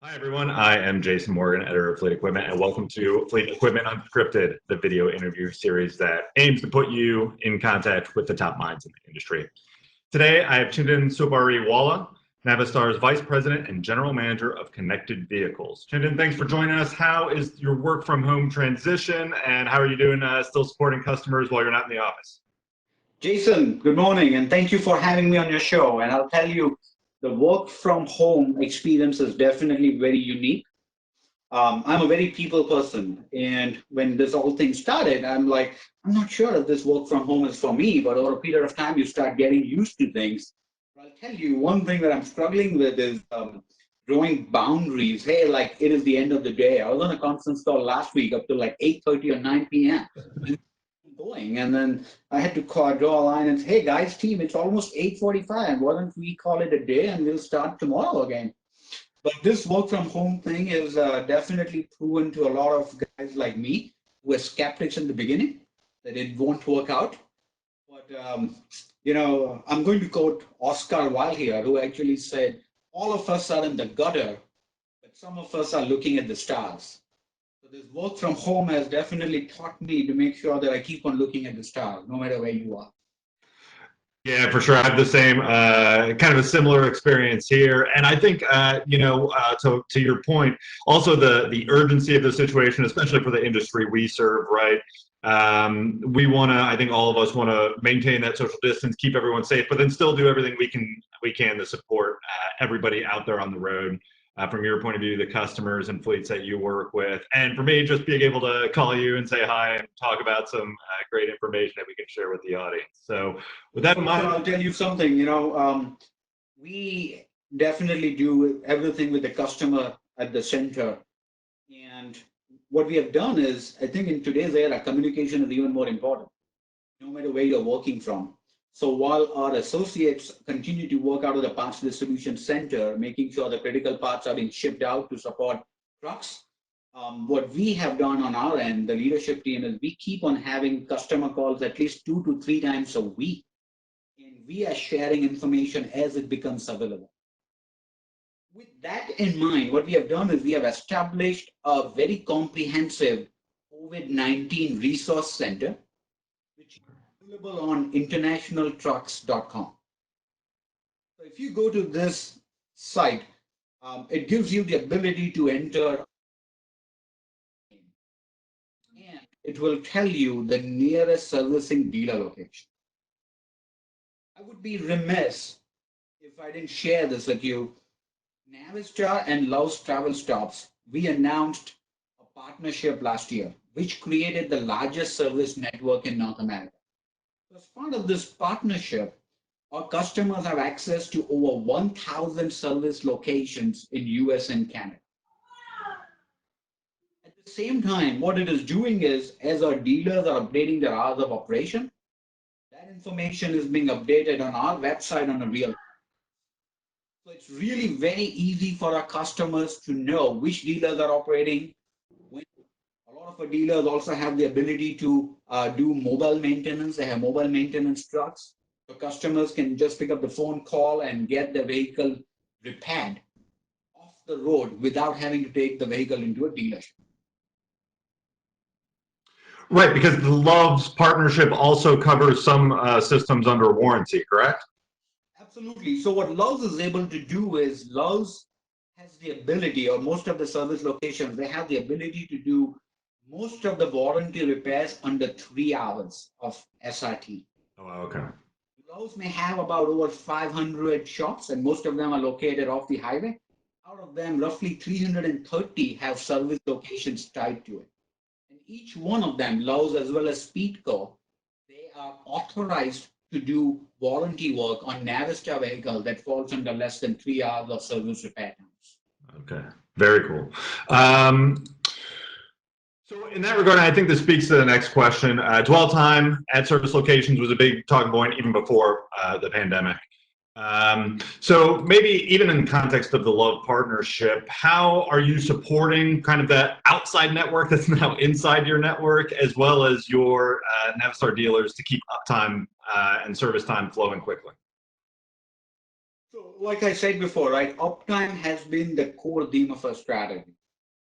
Hi, everyone. I am Jason Morgan, editor of Fleet Equipment, and welcome to Fleet Equipment Unscripted, the video interview series that aims to put you in contact with the top minds in the industry. Today, I have Chintan Sopariwala, Navistar's Vice President and General Manager of Connected Vehicles. Chintan, thanks for joining us. How is your work from home transition, and how are you doing still supporting customers while you're not in the office? Jason, good morning, and thank you for having me on your show. And I'll tell you, the work from home experience is definitely very unique. I'm a very people person, and when this whole thing started, I'm like, I'm not sure if this work from home is for me, but over a period of time, you start getting used to things. I'll tell you, one thing that I'm struggling with is drawing boundaries. Hey, like it is the end of the day. I was on a conference call last week up to like 8:30 or 9 p.m. going, and then I had to draw a line and say, hey guys, team, it's almost 8:45. Why don't we call it a day and we'll start tomorrow again? But this work from home thing is definitely proven to a lot of guys like me who were skeptics in the beginning that it won't work out. But I'm going to quote Oscar Wilde here, who actually said, all of us are in the gutter, but some of us are looking at the stars. So this work from home has definitely taught me to make sure that I keep on looking at the stars, no matter where you are. Yeah, for sure. I have the same kind of a similar experience here, and I think to your point, also the urgency of the situation, especially for the industry we serve, right? We want to. I think all of us want to maintain that social distance, keep everyone safe, but then still do everything we can to support everybody out there on the road. From your point of view, the customers and fleets that you work with, and for me, just being able to call you and say hi and talk about some great information that we can share with the audience. So, with that in mind, I'll tell you something. We definitely do everything with the customer at the center, and what we have done is, I think in today's era, communication is even more important, no matter where you're working from. So while our associates continue to work out of the parts distribution center, making sure the critical parts are being shipped out to support trucks, what we have done on our end, the leadership team, is we keep on having customer calls at least 2 to 3 times a week, and we are sharing information as it becomes available. With that in mind, what we have done is we have established a very comprehensive COVID-19 resource center, which is available on internationaltrucks.com. So if you go to this site, it gives you the ability to enter, and it will tell you the nearest servicing dealer location. I would be remiss if I didn't share this with you. Navistar and Love's Travel Stops, we announced a partnership last year, which created the largest service network in North America. As part of this partnership, our customers have access to over 1,000 service locations in US and Canada. At the same time, what it is doing is, as our dealers are updating their hours of operation, that information is being updated on our website on a real time. So it's really very easy for our customers to know which dealers are operating. A lot of our dealers also have the ability to do mobile maintenance. They have mobile maintenance trucks. So customers can just pick up the phone call and get the vehicle repaired off the road without having to take the vehicle into a dealership. right, because the Love's partnership also covers some systems under warranty, correct? Absolutely. So what Lowe's is able to do is Lowe's has the ability, or most of the service locations, they have the ability to do most of the warranty repairs under 3 hours of SRT. Oh, okay. Lowe's may have about over 500 shops, and most of them are located off the highway. Out of them, roughly 330 have service locations tied to it. And each one of them, Lowe's as well as Speedco, they are authorized to do warranty work on Navistar vehicle that falls under less than 3 hours of service repair times. Okay, very cool. So in that regard, I think this speaks to the next question. Dwell time at service locations was a big talking point even before the pandemic. So maybe even in the context of the Love partnership, how are you supporting kind of that outside network that's now inside your network, as well as your Navistar dealers to keep uptime and service time flowing quickly? So, like I said before, right, uptime has been the core theme of our strategy.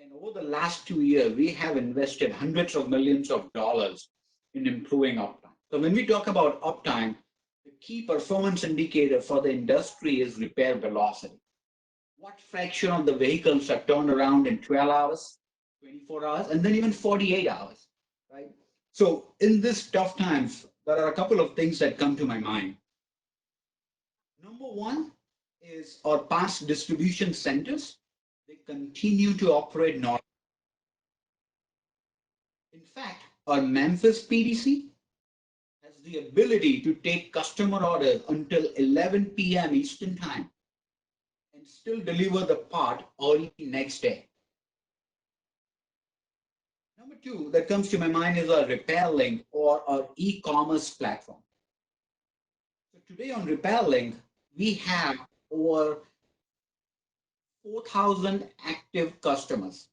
And over the last 2 years, we have invested hundreds of millions of dollars in improving uptime. So when we talk about uptime, the key performance indicator for the industry is repair velocity. What fraction of the vehicles are turned around in 12 hours, 24 hours, and then even 48 hours, right? So in this tough times, there are a couple of things that come to my mind. Number one is our past distribution centers. They continue to operate normally. In fact, our Memphis PDC has the ability to take customer orders until 11 p.m. Eastern Time and still deliver the part early next day. Number two that comes to my mind is our Repair Link or our e-commerce platform. So today on Repair Link, we have over 4,000 active customers.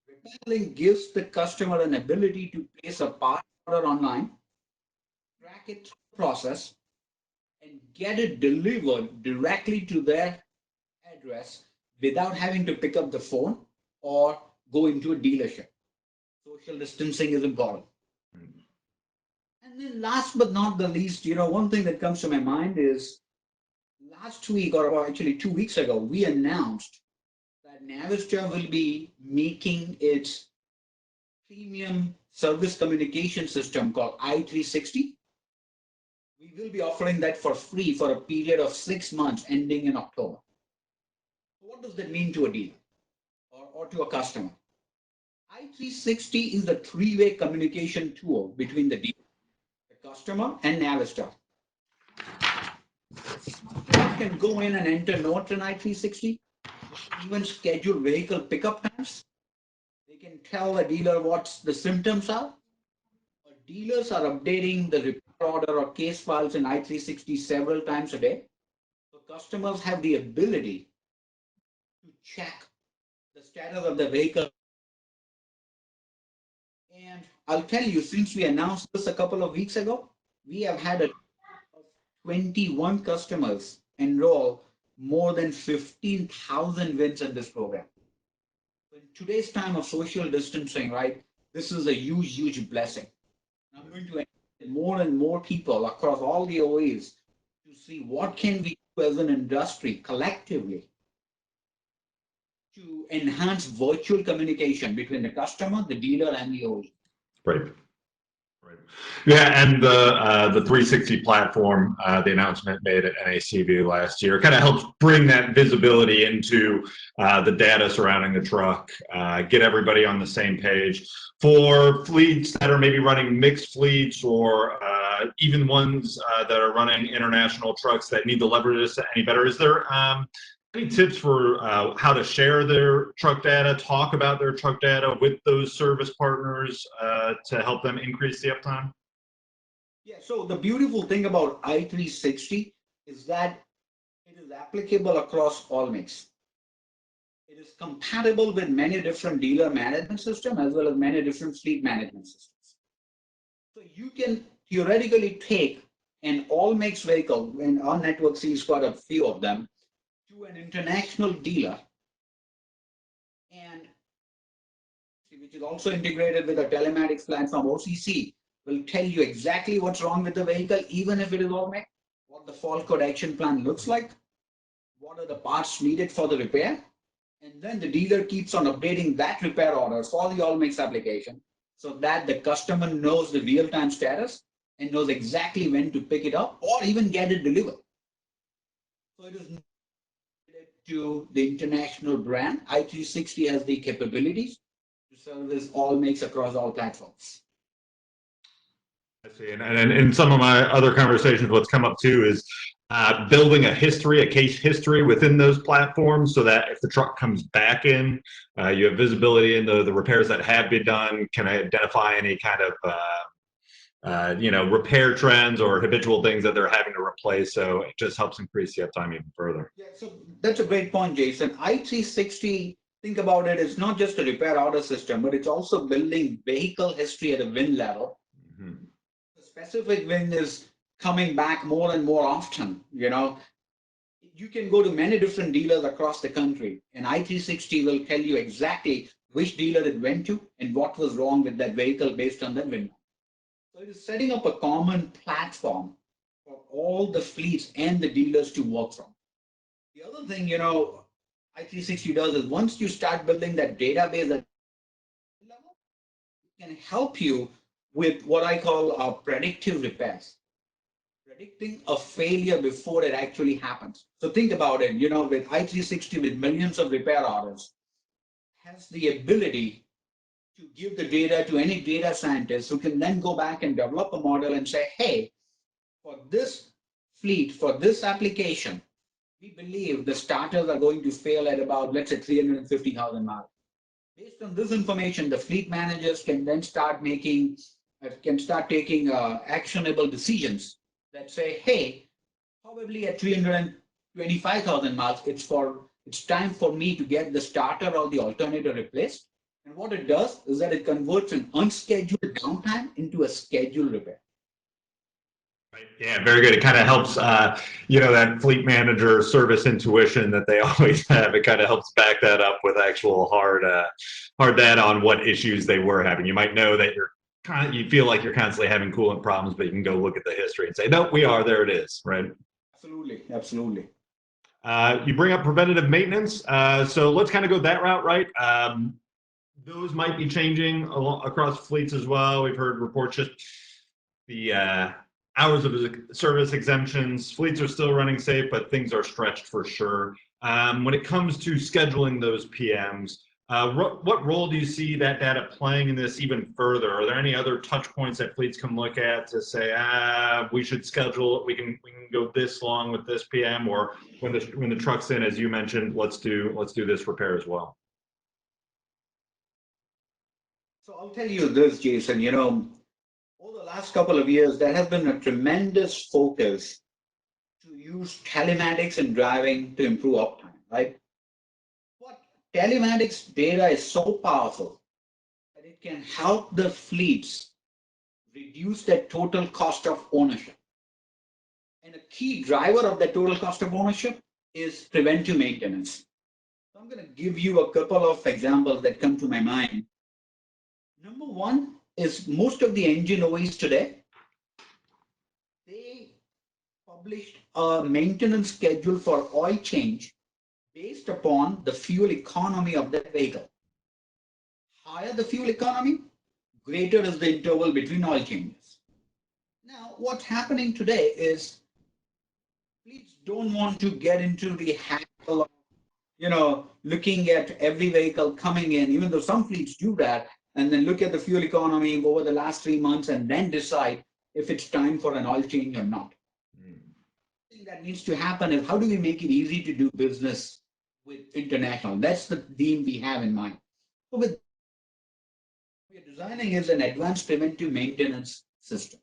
Repair Link gives the customer an ability to place a part order online, track it through the process, and get it delivered directly to their address without having to pick up the phone or go into a dealership. Social distancing is important. And then last but not the least, one thing that comes to my mind is last week, or actually 2 weeks ago, we announced that Navistar will be making its premium service communication system called i360. We will be offering that for free for a period of 6 months ending in October. What does that mean to a dealer or to a customer? i360 is the three-way communication tool between the dealer, the customer, and Navistar. Customers can go in and enter notes in i360, even schedule vehicle pickup times. They can tell the dealer what the symptoms are. Dealers are updating the repair order or case files in i360 several times a day. So customers have the ability to check the status of the vehicle. And I'll tell you, since we announced this a couple of weeks ago, we have had 21 customers enroll more than 15,000 wins in this program. In today's time of social distancing, right, this is a huge, huge blessing. I'm going to encourage more and more people across all the OEs to see what can we do as an industry collectively to enhance virtual communication between the customer, the dealer, and the OE. Right. Right. Yeah, and the 360 platform, the announcement made at NACV last year, kind of helps bring that visibility into the data surrounding the truck, get everybody on the same page. For fleets that are maybe running mixed fleets or even ones that are running international trucks that need to leverage this any better, is there any tips for how to share their truck data, talk about their truck data with those service partners to help them increase the uptime? Yeah, so the beautiful thing about i360 is that it is applicable across all makes. It is compatible with many different dealer management systems as well as many different fleet management systems. So you can theoretically take an all makes vehicle, and our network sees quite a few of them, to an international dealer, and which is also integrated with a telematics platform, OCC, will tell you exactly what's wrong with the vehicle, even if it is all made, what the fault code action plan looks like, what are the parts needed for the repair, and then the dealer keeps on updating that repair order for the all makes application so that the customer knows the real-time status and knows exactly when to pick it up or even get it delivered. So it is to the international brand. i360 has the capabilities to service all makes across all platforms. I see. And in some of my other conversations, what's come up too is building a history, a case history within those platforms so that if the truck comes back in, you have visibility into the repairs that have been done, can identify any kind of repair trends or habitual things that they're having to replace. So it just helps increase the uptime even further. Yeah, so that's a great point, Jason. i360, think about it, it's not just a repair order system, but it's also building vehicle history at a VIN level. Mm-hmm. The specific VIN is coming back more and more often. You can go to many different dealers across the country, and i360 will tell you exactly which dealer it went to and what was wrong with that vehicle based on that window. So it is setting up a common platform for all the fleets and the dealers to work from. The other thing, i360 does is once you start building that database at level, it can help you with what I call predictive repairs, predicting a failure before it actually happens. So think about it, with i360 with millions of repair orders, has the ability to give the data to any data scientist who can then go back and develop a model and say, hey, for this fleet, for this application, we believe the starters are going to fail at about, let's say, 350,000 miles. Based on this information, the fleet managers can then start taking actionable decisions that say, hey, probably at 325,000 miles, it's time for me to get the starter or the alternator replaced. And what it does is that it converts an unscheduled downtime into a scheduled repair. Right. Yeah, very good. It kind of helps, that fleet manager service intuition that they always have. It kind of helps back that up with actual hard data on what issues they were having. You might know that you feel like you're constantly having coolant problems, but you can go look at the history and say, nope, we are. There it is. Right. Absolutely. Absolutely. You bring up preventative maintenance. So let's kind of go that route, right? Those might be changing across fleets as well. We've heard reports just the hours of service exemptions. Fleets are still running safe, but things are stretched for sure. When it comes to scheduling those PMs, what role do you see that data playing in this even further? Are there any other touch points that fleets can look at to say, we should schedule, we can go this long with this PM, or when the truck's in, as you mentioned, let's do this repair as well? So I'll tell you this, Jason, over the last couple of years, there has been a tremendous focus to use telematics in driving to improve uptime, right? But telematics data is so powerful that it can help the fleets reduce their total cost of ownership. And a key driver of the total cost of ownership is preventive maintenance. So I'm going to give you a couple of examples that come to my mind. Number one is most of the engine OEs today, they published a maintenance schedule for oil change based upon the fuel economy of that vehicle. Higher the fuel economy, greater is the interval between oil changes. Now, what's happening today is fleets don't want to get into the hassle of, looking at every vehicle coming in, even though some fleets do that, and then look at the fuel economy over the last 3 months and then decide if it's time for an oil change or not. The thing that needs to happen is how do we make it easy to do business with international? That's the theme we have in mind. So with we are designing is an advanced preventive maintenance system.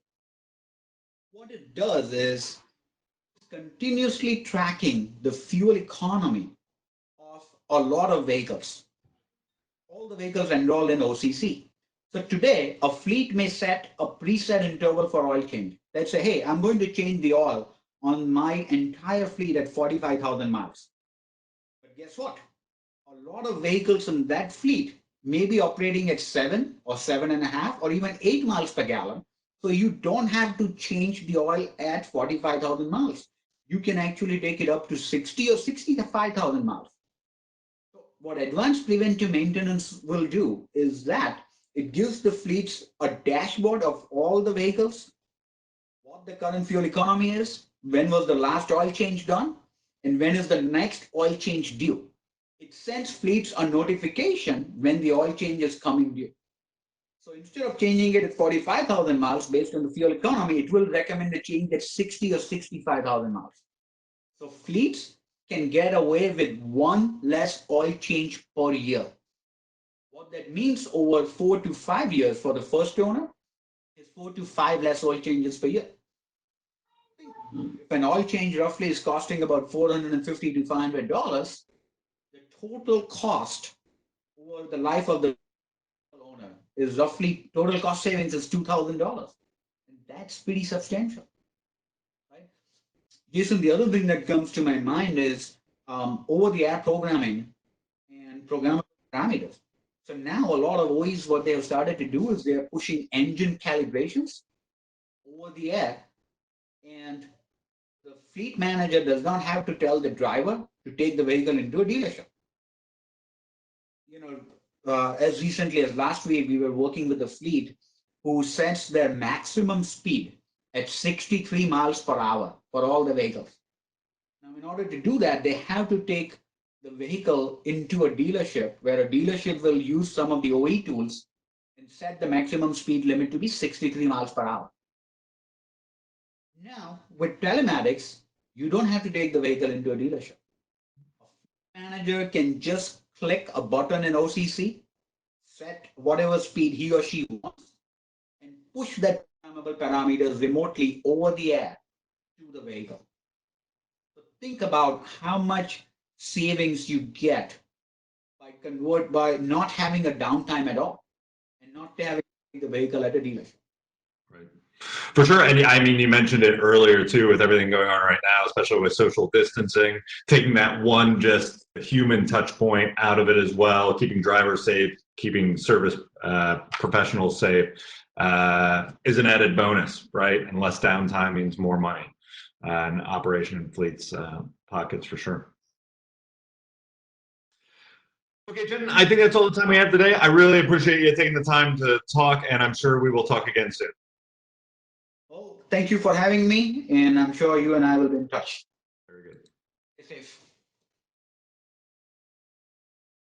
What it does is continuously tracking the fuel economy of a lot of vehicles, all the vehicles enrolled in OCC. So today, a fleet may set a preset interval for oil change. Let's say, hey, I'm going to change the oil on my entire fleet at 45,000 miles. But guess what? A lot of vehicles in that fleet may be operating at 7 or 7.5 or even 8 miles per gallon. So you don't have to change the oil at 45,000 miles. You can actually take it up to 60 or 65,000 miles. So what advanced preventive maintenance will do is that it gives the fleets a dashboard of all the vehicles, what the current fuel economy is, when was the last oil change done, and when is the next oil change due. It sends fleets a notification when the oil change is coming due. So instead of changing it at 45,000 miles based on the fuel economy, it will recommend a change at 60 or 65,000 miles. So fleets can get away with one less oil change per year. What that means over 4 to 5 years for the first owner is 4 to 5 less oil changes per year. If an oil change roughly is costing about $450 to $500, the total cost over the life of the owner is roughly, total cost savings is $2,000. And that's pretty substantial, right? Jason, the other thing that comes to my mind is over-the-air programming and programmable parameters. So now a lot of OEs, what they have started to do is they are pushing engine calibrations over the air, and the fleet manager does not have to tell the driver to take the vehicle into a dealership. You know, as recently as last week, we were working with a fleet who sets their maximum speed at 63 miles per hour for all the vehicles. Now, in order to do that, they have to take the vehicle into a dealership where a dealership will use some of the OE tools and set the maximum speed limit to be 63 miles per hour. Now, with telematics, you don't have to take the vehicle into a dealership. A manager can just click a button in OCC, set whatever speed he or she wants, and push that programmable parameters remotely over the air to the vehicle. So think about how much savings you get by not having a downtime at all and not having the vehicle at a dealership. Right. For sure. And I mean, you mentioned it earlier too, with everything going on right now, especially with social distancing, taking that one just human touch point out of it as well, keeping drivers safe, keeping service professionals safe is an added bonus, right? And less downtime means more money and operation in fleets pockets for sure. Okay, Chintan, I think that's all the time we have today. I really appreciate you taking the time to talk, and I'm sure we will talk again soon. Well, thank you for having me, and I'm sure you and I will be in touch. Very good. Stay safe.